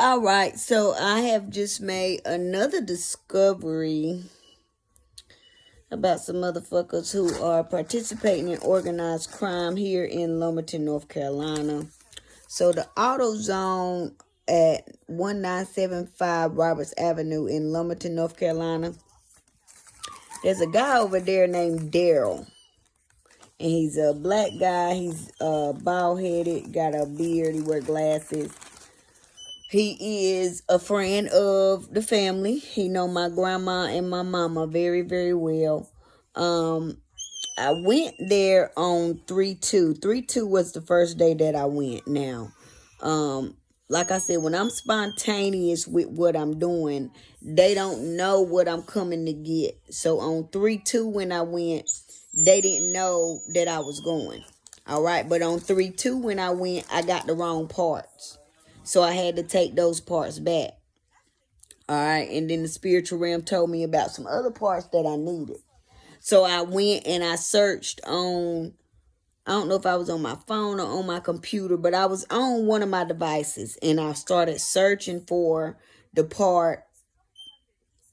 All right, so I have just made another discovery about some motherfuckers who are participating in organized crime here in Lumberton, North Carolina. So the Autozone at 1975 Roberts Avenue in Lumberton, North Carolina. There's a guy over there named Daryl. And he's a black guy. He's bald headed, got a beard, he wears glasses. He is a friend of the family. He know my grandma and my mama very, very well. I went there on 3/2. 3/2 was the first day that I went now. Like I said, when I'm spontaneous with what I'm doing, they don't know what I'm coming to get. So on 3/2 when I went, they didn't know that I was going. All right, but on 3/2 when I went, I got the wrong parts. So I had to take those parts back. All right. And then the spiritual realm told me about some other parts that I needed. So I went and I searched on, I don't know if I was on my phone or on my computer, but I was on one of my devices and I started searching for the part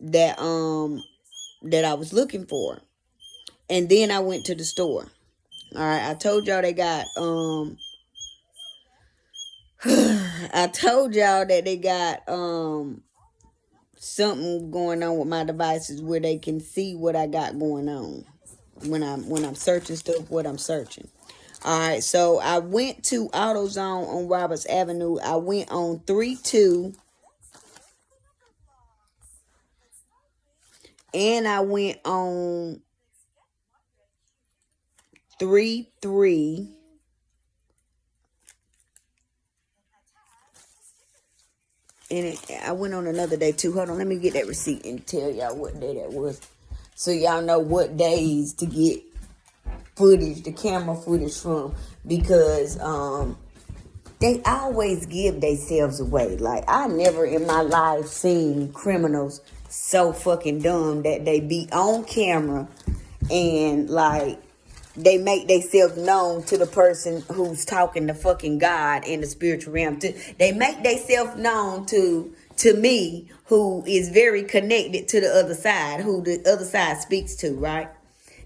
that I was looking for. And then I went to the store. All right. I told y'all they got I told y'all that they got something going on with my devices where they can see what I got going on when I'm searching stuff, what I'm searching. All right, so I went to AutoZone on Roberts Avenue. I went on 3/2 and I went on 3/3. And I went on another day too. Hold on, let me get that receipt and tell y'all what day that was. So y'all know what days to get footage, the camera footage from. Because they always give themselves away. Like, I never in my life seen criminals so fucking dumb that they be on camera and like they make themselves known to the person who's talking to fucking God in the spiritual realm. They make themselves known to me, who is very connected to the other side, who the other side speaks to, right?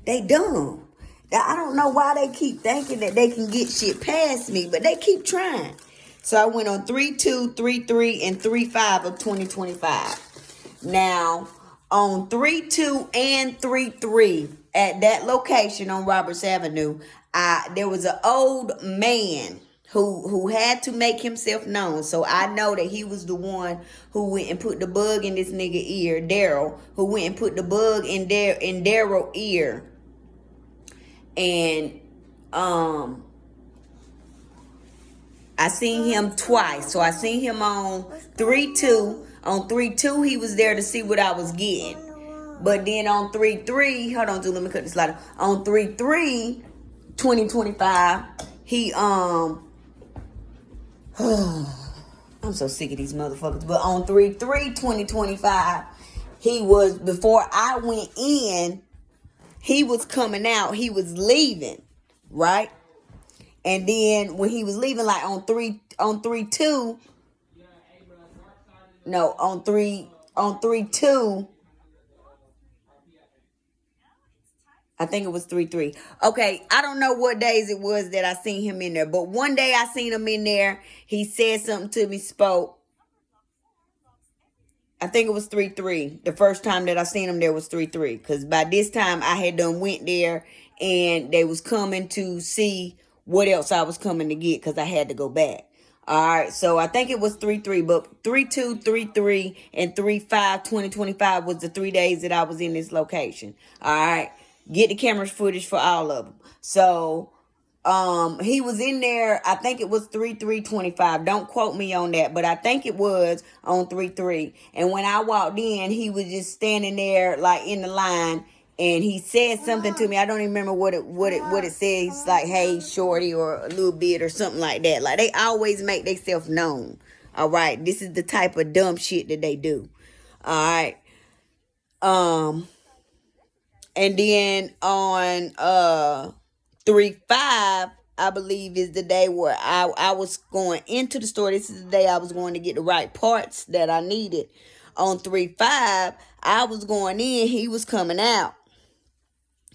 They dumb. I don't know why they keep thinking that they can get shit past me, but they keep trying. So I went on 3/2, 3/3, and 3/5 of 2025. Now, on 3/2 and 3/3 at that location on Roberts Avenue, there was an old man who had to make himself known. So I know that he was the one who went and put the bug in this nigga ear, Daryl, who went and put the bug in Daryl ear. And I seen him twice. So I seen him on 3/2. On 3/2, he was there to see what I was getting. But then on 3/3, hold on, let me cut this light. On 3/3, 2025, he I'm so sick of these motherfuckers. But on 3/3, 2025, he was, before I went in, he was coming out. He was leaving, right? And then when he was leaving, like on 3/2, no, on 3/2, I think it was 3/3. Okay, I don't know what days it was that I seen him in there, but one day I seen him in there. He said something to me, spoke. I think it was 3/3. The first time that I seen him there was 3/3. Because by this time I had done went there and they was coming to see what else I was coming to get because I had to go back. All right, so I think it was 3/3, but 3/2, 3/3, and 3/5, 2025 was the 3 days that I was in this location. All right, get the camera footage for all of them. So he was in there, I think it was 3/3/25. Don't quote me on that, but I think it was on 3/3. And when I walked in, he was just standing there like in the line, and he said something to me. I don't even remember what it says. Like, hey, shorty, or a little bit, or something like that. Like, they always make themselves known. All right, this is the type of dumb shit that they do. All right. And then on 3/5, I believe, is the day where I was going into the store. This is the day I was going to get the right parts that I needed. On 3/5, I was going in, he was coming out.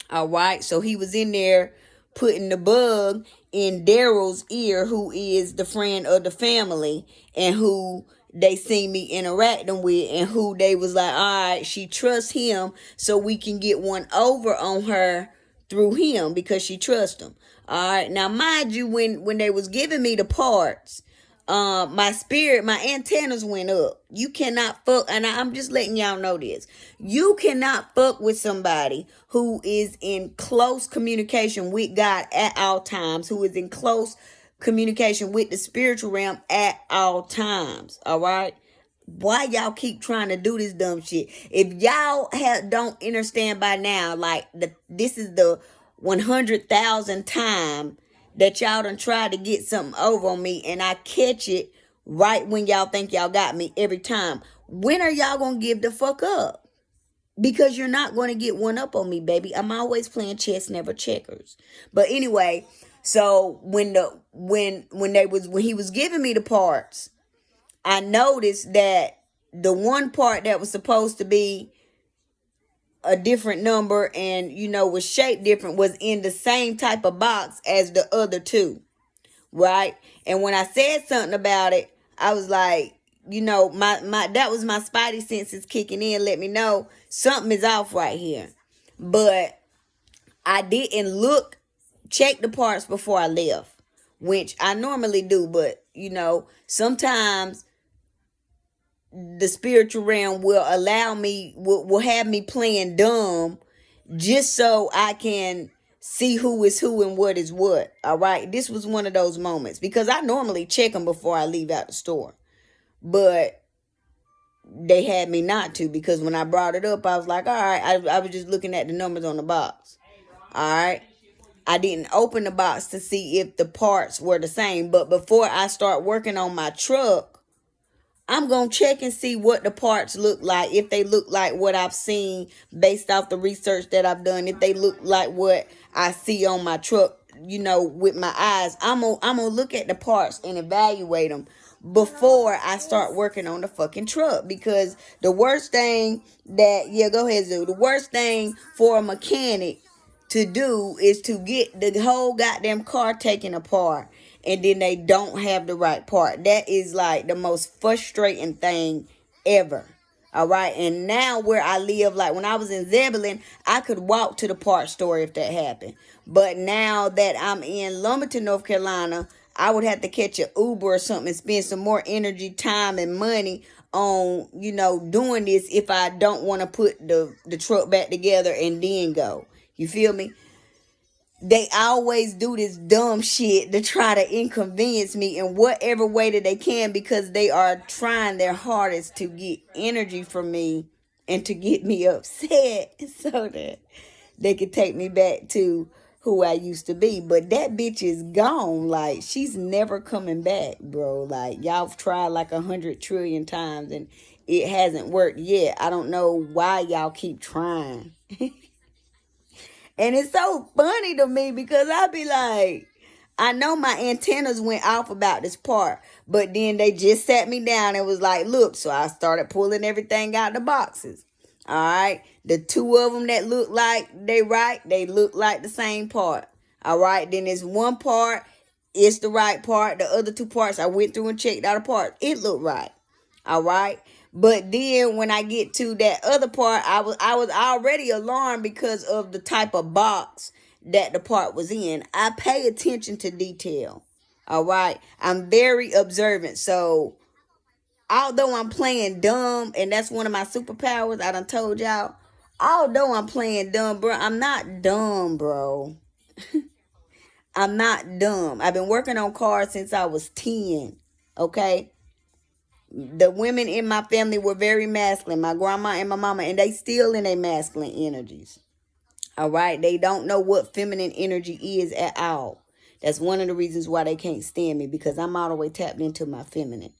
All right, so he was in there putting the bug in Daryl's ear, who is the friend of the family and who they seen me interacting with, and who they was like, all right, she trusts him, so we can get one over on her through him because she trusts him. All right, now mind you, when they was giving me the parts, my spirit, my antennas went up. You cannot fuck, and I'm just letting y'all know this. You cannot fuck with somebody who is in close communication with God at all times, who is in close communication with the spiritual realm at all times. All right. Why y'all keep trying to do this dumb shit? If y'all don't understand by now, like this is the 100,000th time that y'all done tried to get something over on me, and I catch it right when y'all think y'all got me every time. When are y'all gonna give the fuck up? Because you're not gonna get one up on me, baby. I'm always playing chess, never checkers. But anyway, so when he was giving me the parts, I noticed that the one part that was supposed to be a different number and, was shaped different was in the same type of box as the other two. Right? And when I said something about it, I was like, my that was my spidey senses kicking in, let me know something is off right here. But I didn't check the parts before I left, which I normally do, but sometimes the spiritual realm will allow me, will have me playing dumb just so I can see who is who and what is what. All right. This was one of those moments because I normally check them before I leave out the store, but they had me not to, because when I brought it up, I was like, all right, I was just looking at the numbers on the box. All right. I didn't open the box to see if the parts were the same, but before I start working on my truck, I'm going to check and see what the parts look like. If they look like what I've seen based off the research that I've done. If they look like what I see on my truck, with my eyes. I'm going to look at the parts and evaluate them before I start working on the fucking truck. Because the worst thing go ahead, Zoo. The worst thing for a mechanic to do is to get the whole goddamn car taken apart and then they don't have the right part. That is like the most frustrating thing ever. All right. And now where I live, like when I was in Zebulon, I could walk to the part store if that happened. But now that I'm in Lumberton, North Carolina, I would have to catch an Uber or something and spend some more energy, time, and money on, doing this if I don't want to put the truck back together and then go. You feel me? They always do this dumb shit to try to inconvenience me in whatever way that they can, because they are trying their hardest to get energy from me and to get me upset so that they can take me back to who I used to be. But that bitch is gone. Like, she's never coming back, bro. Like, y'all tried like 100 trillion times and it hasn't worked yet. I don't know why y'all keep trying. And it's so funny to me because I be like, I know my antennas went off about this part, but then they just sat me down and was like, look, so I started pulling everything out the boxes. All right. The two of them that look like they look like the same part. All right. Then there's one part, it's the right part. The other two parts, I went through and checked out a part. It looked right. All right. But then when I get to that other part, I was already alarmed because of the type of box that the part was in. I pay attention to detail. All right. I'm very observant. So although I'm playing dumb, and that's one of my superpowers, I done told y'all, although I'm playing dumb, bro, I'm not dumb, bro. I'm not dumb. I've been working on cars since I was 10. Okay. The women in my family were very masculine, my grandma and my mama, and they still in their masculine energies. All right. They don't know what feminine energy is at all. That's one of the reasons why they can't stand me, because I'm all the way tapped into my feminine.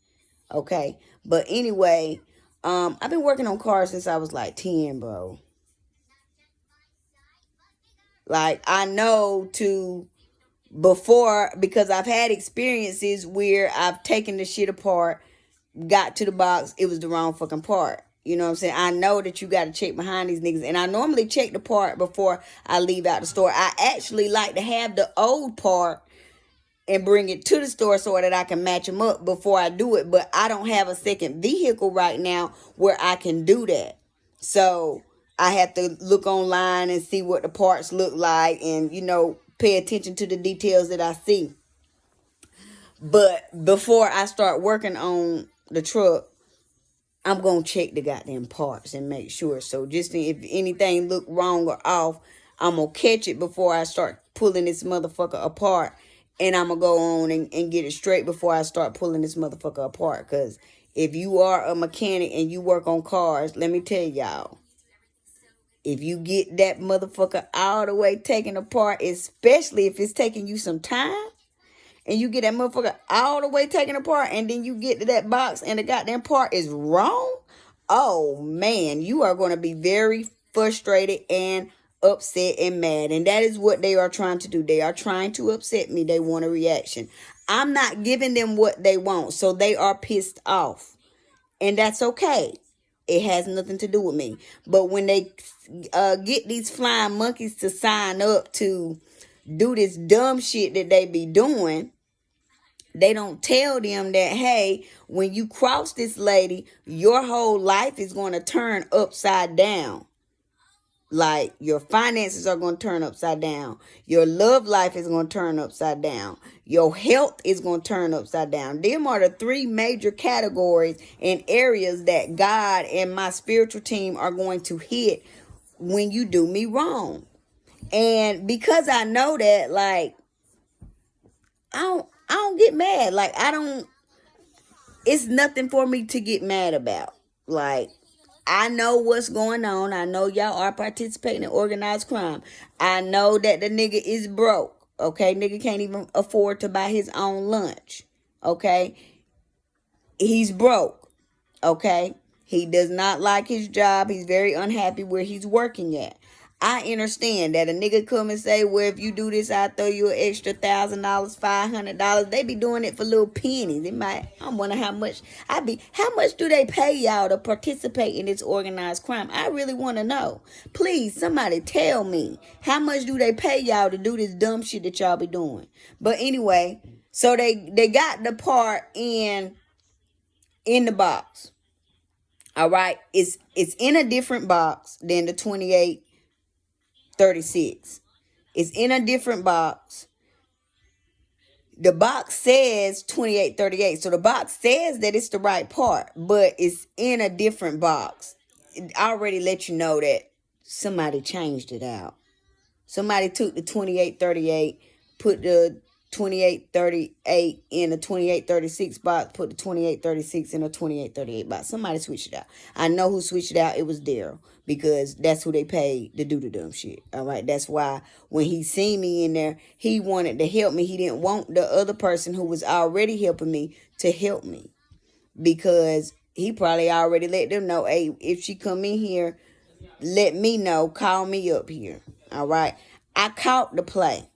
Okay. But anyway, I've been working on cars since I was like 10, bro. Like, I know to before, because I've had experiences where I've taken the shit apart, got to the box, it was the wrong fucking part. You know what I'm saying? I know that you got to check behind these niggas. And I normally check the part before I leave out the store. I actually like to have the old part and bring it to the store so that I can match them up before I do it. But I don't have a second vehicle right now where I can do that. So I have to look online and see what the parts look like and, pay attention to the details that I see. But before I start working on the truck, I'm going to check the goddamn parts and make sure. So just if anything look wrong or off, I'm going to catch it before I start pulling this motherfucker apart. And I'm going to go on and get it straight before I start pulling this motherfucker apart. Because if you are a mechanic and you work on cars, let me tell y'all, if you get that motherfucker all the way taken apart, especially if it's taking you some time, and you get that motherfucker all the way taken apart, and then you get to that box and the goddamn part is wrong, oh man, you are going to be very frustrated and upset and mad. And that is what they are trying to do. They are trying to upset me. They want a reaction. I'm not giving them what they want, so they are pissed off. And that's okay. It has nothing to do with me. But when they get these flying monkeys to sign up to do this dumb shit that they be doing, they don't tell them that, hey, when you cross this lady, your whole life is going to turn upside down. Like, your finances are going to turn upside down. Your love life is going to turn upside down. Your health is going to turn upside down. Them are the three major categories and areas that God and my spiritual team are going to hit when you do me wrong. And because I know that, like, I don't get mad. Like, it's nothing for me to get mad about. Like, I know what's going on. I know y'all are participating in organized crime. I know that the nigga is broke. Okay, nigga can't even afford to buy his own lunch. Okay, he's broke. Okay, he does not like his job. He's very unhappy where he's working at. I understand that a nigga come and say, well, if you do this, I'll throw you an extra $1,000, $500. They be doing it for little pennies. I wonder how much do they pay y'all to participate in this organized crime? I really want to know. Please, somebody tell me, how much do they pay y'all to do this dumb shit that y'all be doing? But anyway, so they got the part in the box. All right, it's in a different box than the 2836. It's in a different box. The box says 2838. So the box says that it's the right part, but it's in a different box. I already let you know that somebody changed it out. Somebody took the 2838, put the 2838 in a 2836 box, put the 2836 in a 2838 box. Somebody switched it out. I know who switched it out. It was Daryl, because that's who they paid to do the dumb shit. All right. That's why when he seen me in there, he wanted to help me. He didn't want the other person who was already helping me to help me, because he probably already let them know, hey, if she come in here, let me know, call me up here. All right. I caught the play.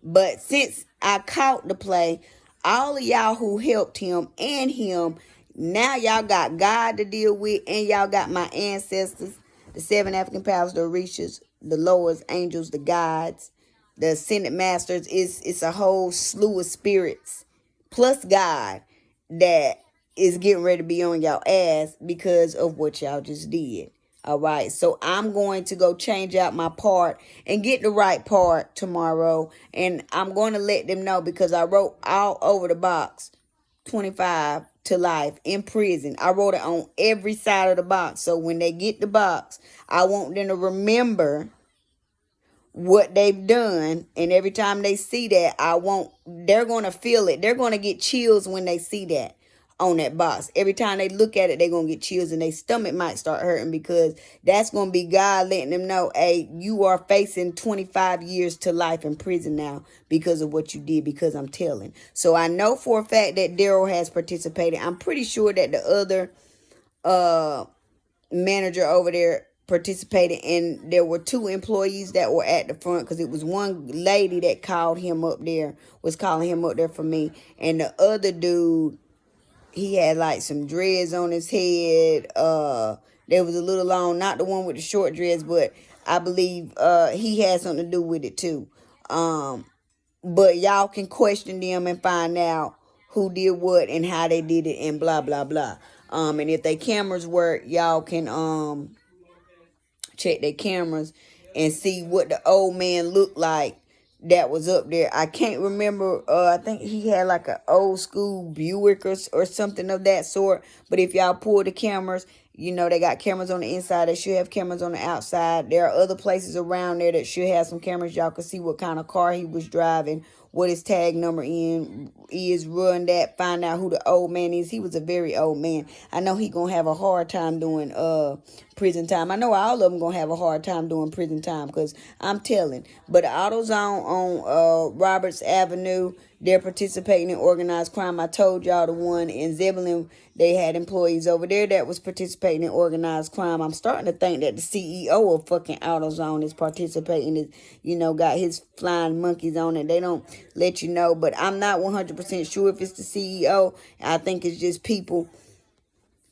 But since I caught the play, all of y'all who helped him and him, now y'all got God to deal with, and y'all got my ancestors, the 7 African powers, the Orishas, the Lords, angels, the gods, the ascended masters. It's a whole slew of spirits, plus God, that is getting ready to be on y'all ass because of what y'all just did. All right, so I'm going to go change out my part and get the right part tomorrow. And I'm going to let them know, because I wrote all over the box 25 to life in prison. I wrote it on every side of the box. So when they get the box, I want them to remember what they've done. And every time they see that, they're going to feel it. They're going to get chills when they see that on that box. Every time they look at it, they're going to get chills, and their stomach might start hurting, because that's going to be God letting them know, hey, you are facing 25 years to life in prison now because of what you did, because I'm telling. So I know for a fact that Daryl has participated. I'm pretty sure that the other manager over there participated, and there were 2 employees that were at the front, because it was one lady that called him up there, was calling him up there for me, and the other dude, he had like some dreads on his head. There was a little long, not the one with the short dreads, but I believe he had something to do with it too. But y'all can question them and find out who did what and how they did it and blah blah blah. And if their cameras work, y'all can check their cameras and see what the old man looked like that was up there. I can't remember. I think he had like an old school Buick or something of that sort. But if y'all pull the cameras, you know, they got cameras on the inside. They should have cameras on the outside. There are other places around there that should have some cameras. Y'all can see what kind of car he was driving, what his tag number is, run that, find out who the old man is. He was a very old man. I know he gonna have a hard time doing prison time. I know all of them gonna have a hard time doing prison time, because I'm telling. But the AutoZone on Roberts Avenue, they're participating in organized crime. I told y'all the one in Zebulon, they had employees over there that was participating in organized crime. I'm starting to think that the CEO of fucking AutoZone is participating, is, you know, got his flying monkeys on it. They don't let you know, but I'm not 100% sure if it's the CEO. I think it's just people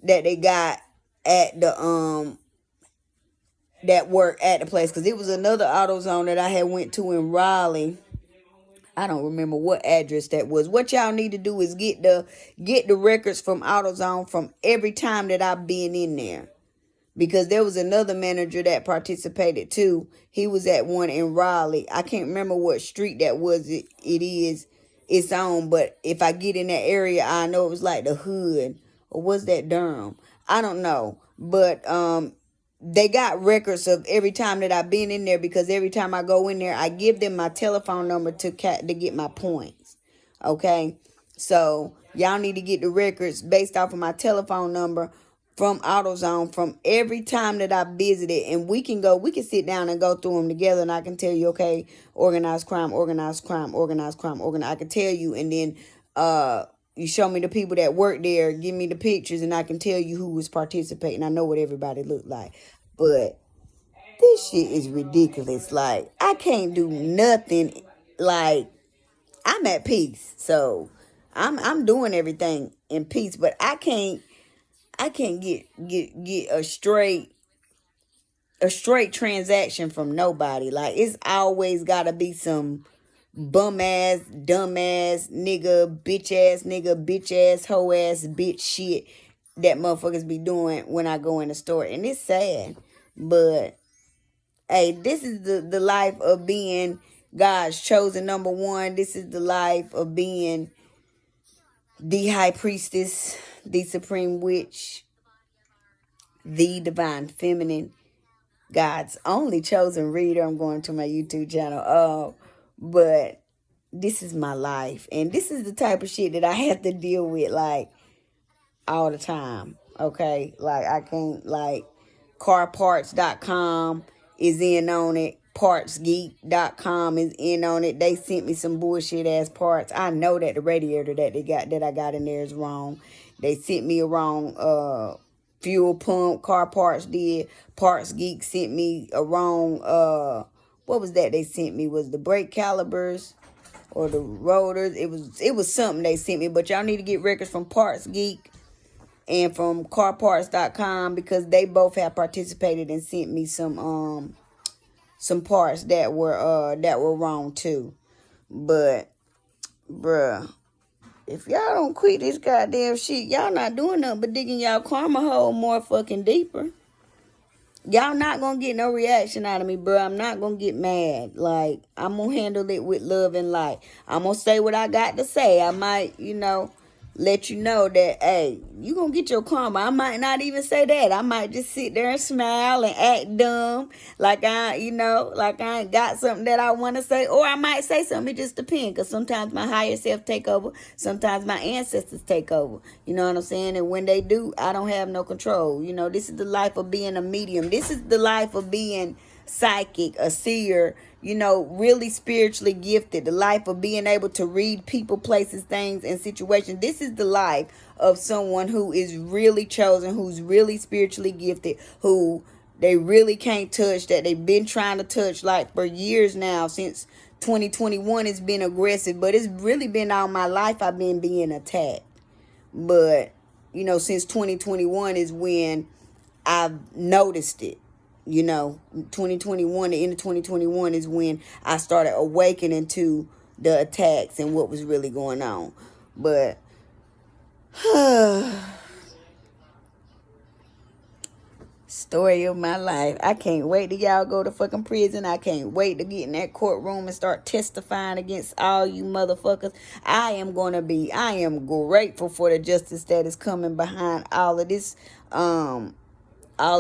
that they got at the that work at the place, because it was another AutoZone that I had went to in Raleigh. I don't remember what address that was. What y'all need to do is get the records from AutoZone from every time that I've been in there. Because there was another manager that participated too. He was at one in Raleigh. I can't remember what street that was. It's on. But if I get in that area, I know it was like the Hood. Or was that Durham? I don't know. But they got records of every time that I've been in there, because every time I go in there, I give them my telephone number to get my points. Okay? So y'all need to get the records based off of my telephone number from AutoZone from every time that I visited, and we can sit down and go through them together, and I can tell you, okay, organized crime, organized crime, organized crime, organized. I can tell you, and then you show me the people that work there, give me the pictures, and I can tell you who was participating. I know what everybody looked like, but this shit is ridiculous. Like, I can't do nothing. Like, I'm at peace, so I'm doing everything in peace, but I can't get a straight transaction from nobody. Like, it's always gotta be some bum ass, dumb ass nigga, bitch ass, hoe ass, bitch shit that motherfuckers be doing when I go in the store. And it's sad. But hey, this is the life of being God's chosen number one. This is the life of being the high priestess, the supreme witch, the divine feminine, God's only chosen reader. I'm going to my YouTube channel. But this is my life. And this is the type of shit that I have to deal with, like, all the time. Okay? Like, I can't, like, carparts.com is in on it. Partsgeek.com is in on it. They sent me some bullshit ass parts. I know that the radiator that I got in there is wrong. They sent me a wrong fuel pump. Car Parts did. Parts Geek sent me a wrong what was that they sent me? Was the brake calipers or the rotors? It was something they sent me, but y'all need to get records from Parts Geek and from carparts.com, because they both have participated and sent me some parts that were wrong too. But bruh, if y'all don't quit this goddamn shit, y'all not doing nothing but digging y'all karma hole more fucking deeper. Y'all not gonna get no reaction out of me, bro. I'm not gonna get mad. Like, I'm gonna handle it with love and light. I'm gonna say what I got to say. I might, let you know that, hey, you gonna get your karma. I might not even say that. I might just sit there and smile and act dumb, like I ain't got something that I want to say, or I might say something. It just depends, because sometimes my higher self take over, sometimes my ancestors take over. You know what I'm saying? And when they do, I don't have no control. This is the life of being a medium. This is the life of being psychic, a seer, really spiritually gifted. The life of being able to read people, places, things, and situations. This is the life of someone who is really chosen, who's really spiritually gifted, who they really can't touch, that they've been trying to touch like for years now, since 2021. It's been aggressive, but it's really been all my life I've been being attacked. But, you know, since 2021 is when I've noticed it. You know, 2021, the end of 2021 is when I started awakening to the attacks and what was really going on. But story of my life. I can't wait till y'all go to fucking prison. I can't wait to get in that courtroom and start testifying against all you motherfuckers. I am grateful for the justice that is coming behind all of this, all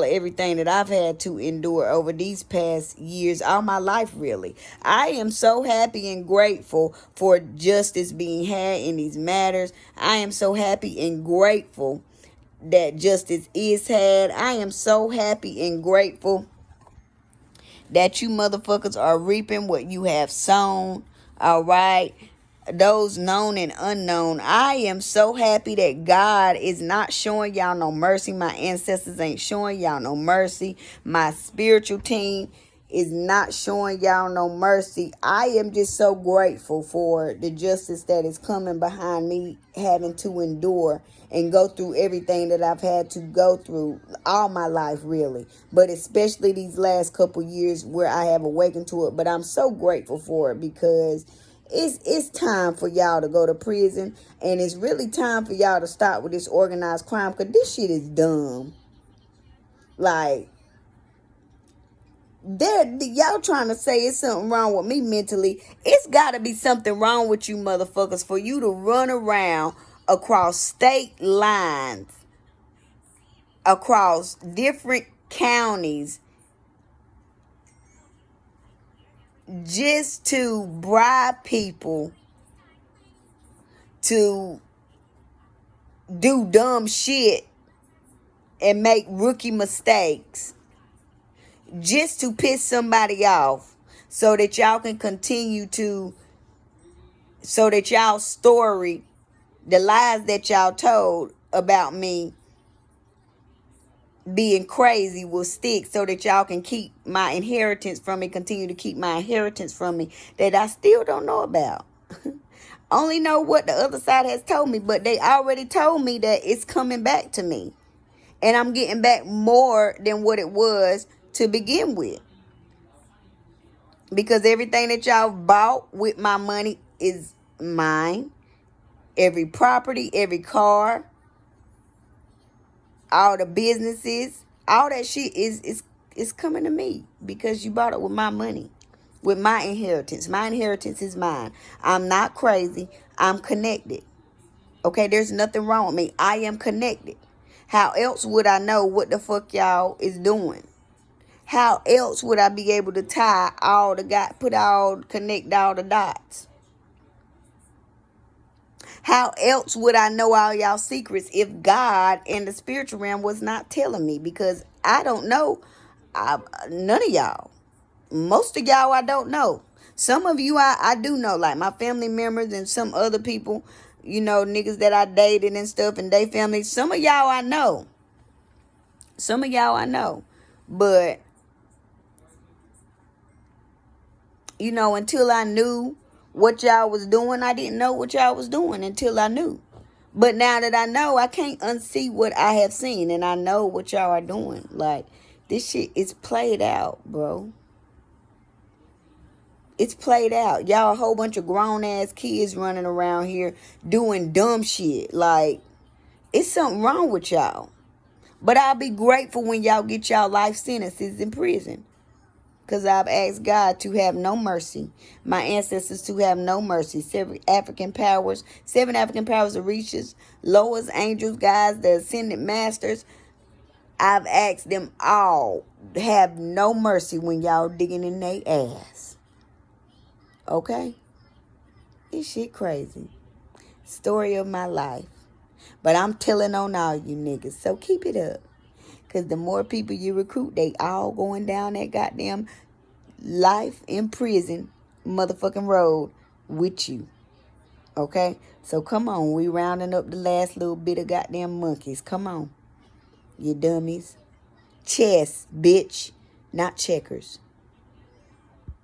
of everything that I've had to endure over these past years, all my life really. I am so happy and grateful for justice being had in these matters. I am so happy and grateful that justice is had. I am so happy and grateful that you motherfuckers are reaping what you have sown. All right. Those known and unknown. I am so happy that God is not showing y'all no mercy. My ancestors ain't showing y'all no mercy. My spiritual team is not showing y'all no mercy. I am just so grateful for the justice that is coming behind me having to endure and go through everything that I've had to go through all my life, really. But especially these last couple years where I have awakened to it. But I'm so grateful for it because it's time for y'all to go to prison. And it's really time for y'all to stop with this organized crime, because this shit is dumb. Like, y'all trying to say it's something wrong with me mentally. It's got to be something wrong with you motherfuckers for you to run around across state lines, across different counties, just to bribe people to do dumb shit and make rookie mistakes, just to piss somebody off, so that y'all can continue to, so that y'all story, the lies that y'all told about me being crazy, will stick, so that y'all can keep my inheritance from me, continue to keep my inheritance from me that I still don't know about. Only know what the other side has told me, but they already told me that it's coming back to me. And I'm getting back more than what it was to begin with. Because everything that y'all bought with my money is mine. Every property, every car, all the businesses, all that shit is coming to me because you bought it with my money, with my inheritance. My inheritance is mine. I'm not crazy. I'm connected. Okay, there's nothing wrong with me. I am connected. How else would I know what the fuck y'all is doing? How else would I be able to tie all the connect all the dots? How else would I know all y'all secrets if God and the spiritual realm was not telling me? Because I don't know none of y'all. Most of y'all I don't know. Some of you I do know, like my family members and some other people, you know, niggas that I dated and stuff and they family. Some of y'all I know. Some of y'all I know. But, you know, until I knew what y'all was doing, I didn't know what y'all was doing until I knew. But now that I know, I can't unsee what I have seen. And I know what y'all are doing. Like, this shit is played out, bro. It's played out. Y'all a whole bunch of grown-ass kids running around here doing dumb shit. Like, it's something wrong with y'all. But I'll be grateful when y'all get y'all life sentences in prison. Because I've asked God to have no mercy. My ancestors to have no mercy. Seven African powers of reaches, lowest angels, guys, the ascended masters. I've asked them all to have no mercy when y'all digging in their ass. Okay? This shit crazy. Story of my life. But I'm telling on all you niggas. So keep it up. Because the more people you recruit, they all going down that goddamn life in prison motherfucking road with you. Okay? So come on. We rounding up the last little bit of goddamn monkeys. Come on. You dummies. Chess, bitch, not checkers.